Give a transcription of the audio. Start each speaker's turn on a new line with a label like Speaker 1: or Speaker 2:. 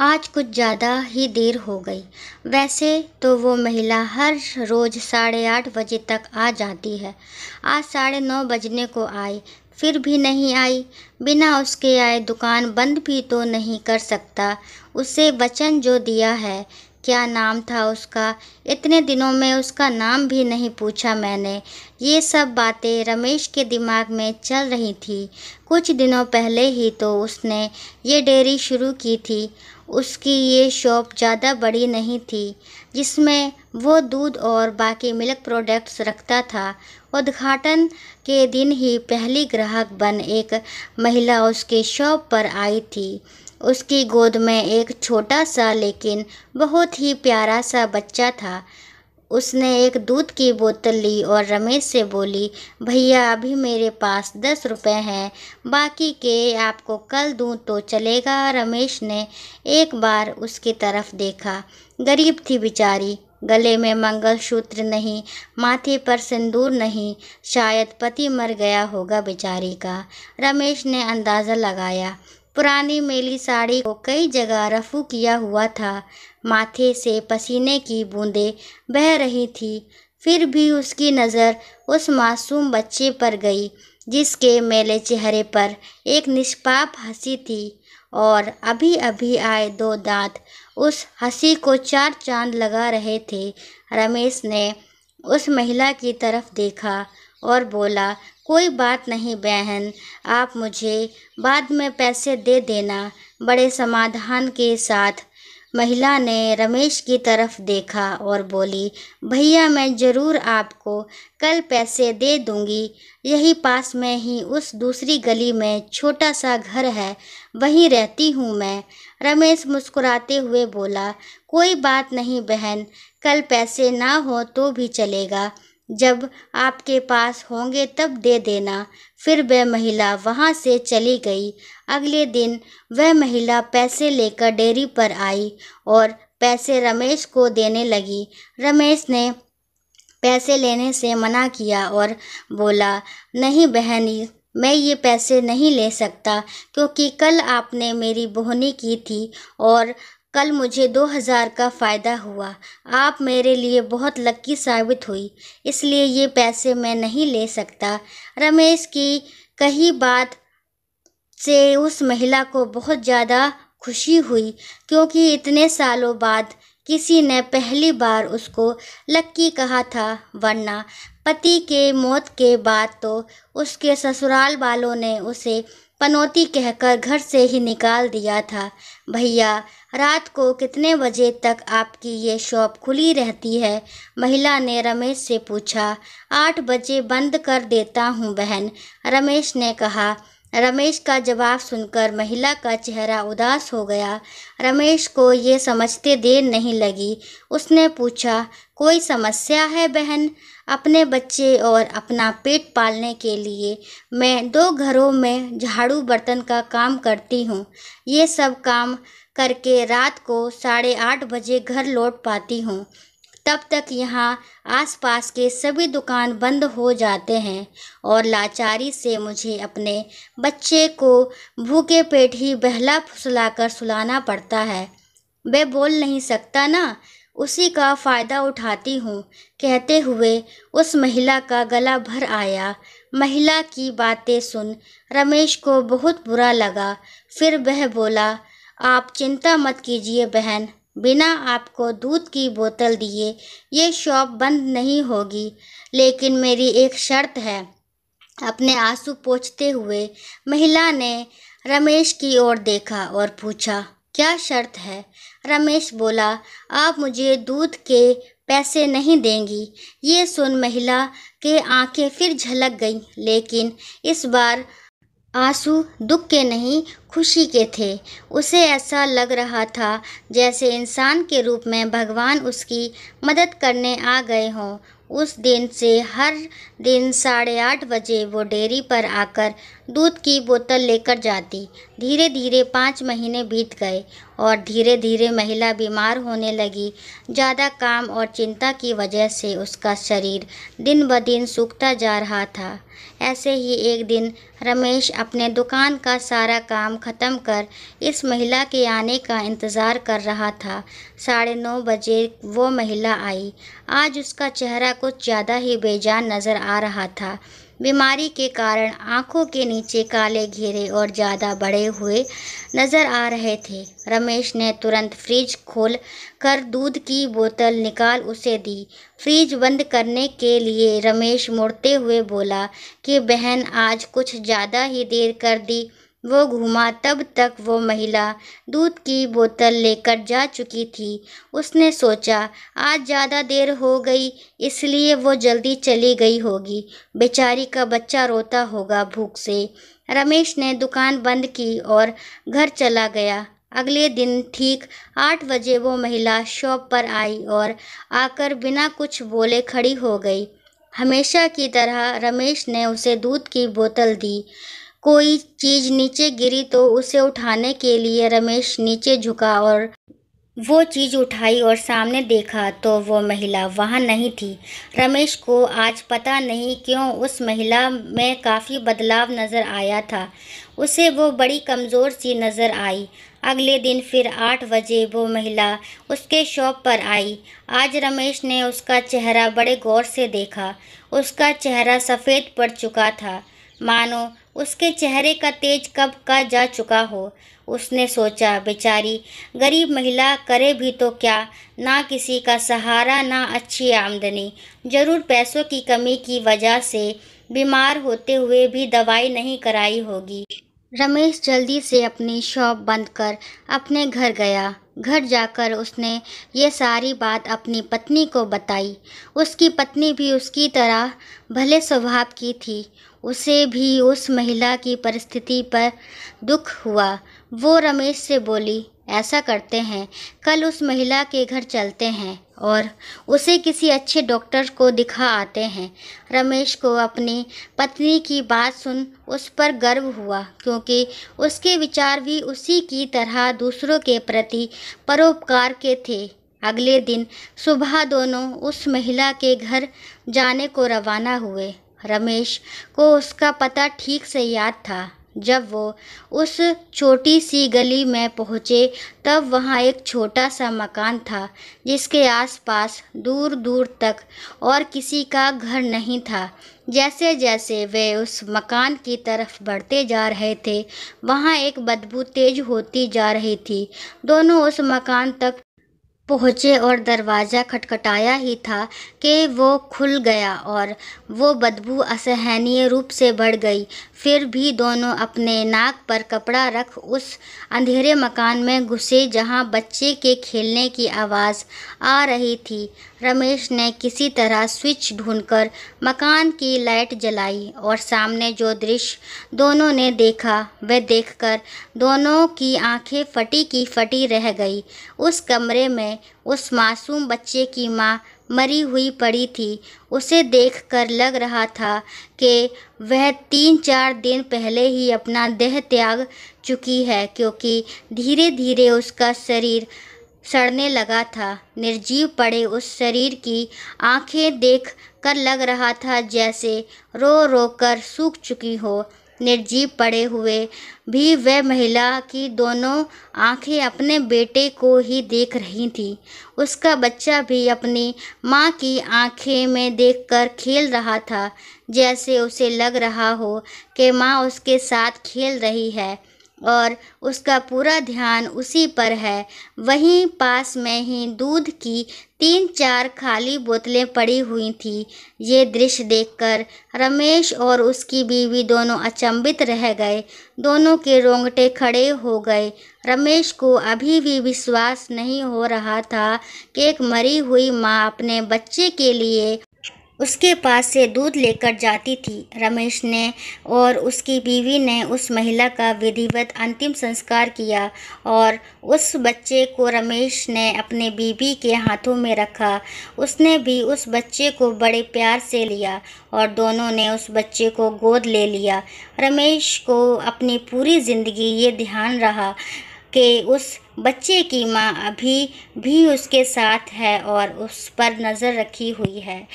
Speaker 1: आज कुछ ज़्यादा ही देर हो गई। वैसे तो वो महिला हर रोज़ 8:30 बजे तक आ जाती है। आज 9:30 बजने को आई, फिर भी नहीं आई। बिना उसके आए दुकान बंद भी तो नहीं कर सकता। उसे वचन जो दिया है, क्या नाम था उसका? इतने दिनों में उसका नाम भी नहीं पूछा मैंने। ये सब बातें रमेश के दिमाग में चल रही थी। कुछ दिनों पहले ही तो उसने ये डेयरी शुरू की थी। उसकी ये शॉप ज़्यादा बड़ी नहीं थी, जिसमें वो दूध और बाकी मिल्क प्रोडक्ट्स रखता था। उद्घाटन के दिन ही पहली ग्राहक बन एक महिला उसके शॉप पर आई थी। उसकी गोद में एक छोटा सा लेकिन बहुत ही प्यारा सा बच्चा था। उसने एक दूध की बोतल ली और रमेश से बोली, भैया अभी मेरे पास 10 रुपए हैं, बाकी के आपको कल दूँ तो चलेगा? रमेश ने एक बार उसकी तरफ देखा। गरीब थी बेचारी, गले में मंगलसूत्र नहीं, माथे पर सिंदूर नहीं, शायद पति मर गया होगा बेचारी का। रमेश ने अंदाज़ा लगाया। पुरानी मेली साड़ी को कई जगह रफू किया हुआ था, माथे से पसीने की बूंदें बह रही थी। फिर भी उसकी नज़र उस मासूम बच्चे पर गई, जिसके मेले चेहरे पर एक निष्पाप हंसी थी और अभी अभी आए 2 दांत उस हंसी को 4 चांद लगा रहे थे। रमेश ने उस महिला की तरफ देखा और बोला, कोई बात नहीं बहन, आप मुझे बाद में पैसे दे देना, बड़े समाधान के साथ। महिला ने रमेश की तरफ देखा और बोली, भैया मैं ज़रूर आपको कल पैसे दे दूंगी। यही पास में ही उस दूसरी गली में छोटा सा घर है, वहीं रहती हूँ मैं। रमेश मुस्कुराते हुए बोला, कोई बात नहीं बहन, कल पैसे ना हो तो भी चलेगा, जब आपके पास होंगे तब दे देना। फिर वह महिला वहाँ से चली गई। अगले दिन वह महिला पैसे लेकर डेयरी पर आई और पैसे रमेश को देने लगी। रमेश ने पैसे लेने से मना किया और बोला, नहीं बहन, मैं ये पैसे नहीं ले सकता, क्योंकि कल आपने मेरी बोहनी की थी और कल मुझे 2000 का फ़ायदा हुआ। आप मेरे लिए बहुत लकी साबित हुई, इसलिए ये पैसे मैं नहीं ले सकता। रमेश की कही बात से उस महिला को बहुत ज़्यादा खुशी हुई, क्योंकि इतने सालों बाद किसी ने पहली बार उसको लक्की कहा था, वरना पति के मौत के बाद तो उसके ससुराल वालों ने उसे पनौती कहकर घर से ही निकाल दिया था। भैया रात को कितने बजे तक आपकी ये शॉप खुली रहती है? महिला ने रमेश से पूछा। 8 बजे बंद कर देता हूँ बहन, रमेश ने कहा। रमेश का जवाब सुनकर महिला का चेहरा उदास हो गया। रमेश को ये समझते देर नहीं लगी। उसने पूछा, कोई समस्या है बहन? अपने बच्चे और अपना पेट पालने के लिए मैं 2 घरों में झाड़ू बर्तन का काम करती हूँ। ये सब काम करके रात को 8:30 बजे घर लौट पाती हूँ। तब तक यहाँ आसपास के सभी दुकान बंद हो जाते हैं और लाचारी से मुझे अपने बच्चे को भूखे पेट ही बहला फुसलाकर सुलाना पड़ता है। मैं बोल नहीं सकता ना, उसी का फ़ायदा उठाती हूँ। कहते हुए उस महिला का गला भर आया। महिला की बातें सुन रमेश को बहुत बुरा लगा। फिर वह बोला, आप चिंता मत कीजिए बहन, बिना आपको दूध की बोतल दिए ये शॉप बंद नहीं होगी, लेकिन मेरी एक शर्त है। अपने आंसू पोंछते हुए महिला ने रमेश की ओर देखा और पूछा, क्या शर्त है? रमेश बोला, आप मुझे दूध के पैसे नहीं देंगी। ये सुन महिला के आंखें फिर झलक गईं, लेकिन इस बार आंसू दुख के नहीं, खुशी के थे। उसे ऐसा लग रहा था जैसे इंसान के रूप में भगवान उसकी मदद करने आ गए हों। उस दिन से हर दिन 8:30 बजे वो डेयरी पर आकर दूध की बोतल लेकर जाती। धीरे धीरे 5 महीने बीत गए और धीरे धीरे महिला बीमार होने लगी। ज़्यादा काम और चिंता की वजह से उसका शरीर दिन ब दिन सूखता जा रहा था। ऐसे ही एक दिन रमेश अपने दुकान का सारा काम ख़त्म कर इस महिला के आने का इंतज़ार कर रहा था। 9:30 बजे वो महिला आई। आज उसका चेहरा कुछ ज़्यादा ही बेजान नज़र आ रहा था। बीमारी के कारण आंखों के नीचे काले घेरे और ज़्यादा बड़े हुए नज़र आ रहे थे। रमेश ने तुरंत फ्रिज खोल कर दूध की बोतल निकाल उसे दी। फ्रिज बंद करने के लिए रमेश मुड़ते हुए बोला कि बहन आज कुछ ज़्यादा ही देर कर दी। वो घूमा तब तक वो महिला दूध की बोतल लेकर जा चुकी थी। उसने सोचा आज ज़्यादा देर हो गई इसलिए वो जल्दी चली गई होगी। बेचारी का बच्चा रोता होगा भूख से। रमेश ने दुकान बंद की और घर चला गया। अगले दिन ठीक 8 बजे वो महिला शॉप पर आई और आकर बिना कुछ बोले खड़ी हो गई। हमेशा की तरह रमेश ने उसे दूध की बोतल दी। कोई चीज़ नीचे गिरी तो उसे उठाने के लिए रमेश नीचे झुका और वो चीज़ उठाई और सामने देखा तो वो महिला वहाँ नहीं थी। रमेश को आज पता नहीं क्यों उस महिला में काफ़ी बदलाव नज़र आया था। उसे वो बड़ी कमज़ोर सी नज़र आई। अगले दिन फिर 8 बजे वो महिला उसके शॉप पर आई। आज रमेश ने उसका चेहरा बड़े गौर से देखा। उसका चेहरा सफ़ेद पड़ चुका था, मानो उसके चेहरे का तेज कब का जा चुका हो। उसने सोचा बेचारी गरीब महिला करे भी तो क्या, ना किसी का सहारा ना अच्छी आमदनी। ज़रूर पैसों की कमी की वजह से बीमार होते हुए भी दवाई नहीं कराई होगी। रमेश जल्दी से अपनी शॉप बंद कर अपने घर गया। घर जाकर उसने ये सारी बात अपनी पत्नी को बताई। उसकी पत्नी भी उसकी तरह भले स्वभाव की थी। उसे भी उस महिला की परिस्थिति पर दुख हुआ। वो रमेश से बोली, ऐसा करते हैं कल उस महिला के घर चलते हैं और उसे किसी अच्छे डॉक्टर को दिखा आते हैं। रमेश को अपनी पत्नी की बात सुन उस पर गर्व हुआ, क्योंकि उसके विचार भी उसी की तरह दूसरों के प्रति परोपकार के थे। अगले दिन सुबह दोनों उस महिला के घर जाने को रवाना हुए। रमेश को उसका पता ठीक से याद था। जब वो उस छोटी सी गली में पहुँचे तब वहाँ एक छोटा सा मकान था जिसके आसपास दूर दूर तक और किसी का घर नहीं था। जैसे जैसे वे उस मकान की तरफ बढ़ते जा रहे थे वहाँ एक बदबू तेज होती जा रही थी। दोनों उस मकान तक पहुँचे और दरवाज़ा खटखटाया ही था कि वो खुल गया और वो बदबू असहनीय रूप से बढ़ गई। फिर भी दोनों अपने नाक पर कपड़ा रख उस अंधेरे मकान में घुसे जहाँ बच्चे के खेलने की आवाज़ आ रही थी। रमेश ने किसी तरह स्विच ढूंढकर मकान की लाइट जलाई और सामने जो दृश्य दोनों ने देखा वह देखकर दोनों की आंखें फटी की फटी रह गई। उस कमरे में उस मासूम बच्चे की माँ मरी हुई पड़ी थी। उसे देखकर लग रहा था कि वह 3-4 दिन पहले ही अपना देह त्याग चुकी है, क्योंकि धीरे धीरे उसका शरीर सड़ने लगा था। निर्जीव पड़े उस शरीर की आंखें देख कर लग रहा था जैसे रो रो कर सूख चुकी हो। निर्जीव पड़े हुए भी वह महिला की दोनों आंखें अपने बेटे को ही देख रही थी। उसका बच्चा भी अपनी माँ की आंखें में देखकर खेल रहा था, जैसे उसे लग रहा हो कि माँ उसके साथ खेल रही है और उसका पूरा ध्यान उसी पर है। वहीं पास में ही दूध की 3-4 खाली बोतलें पड़ी हुई थी। ये दृश्य देखकर रमेश और उसकी बीवी दोनों अचंभित रह गए। दोनों के रोंगटे खड़े हो गए। रमेश को अभी भी विश्वास नहीं हो रहा था कि एक मरी हुई माँ अपने बच्चे के लिए उसके पास से दूध लेकर जाती थी। रमेश ने और उसकी बीवी ने उस महिला का विधिवत अंतिम संस्कार किया और उस बच्चे को रमेश ने अपने बीवी के हाथों में रखा। उसने भी उस बच्चे को बड़े प्यार से लिया और दोनों ने उस बच्चे को गोद ले लिया। रमेश को अपनी पूरी ज़िंदगी ये ध्यान रहा कि उस बच्चे की माँ अभी भी उसके साथ है और उस पर नज़र रखी हुई है।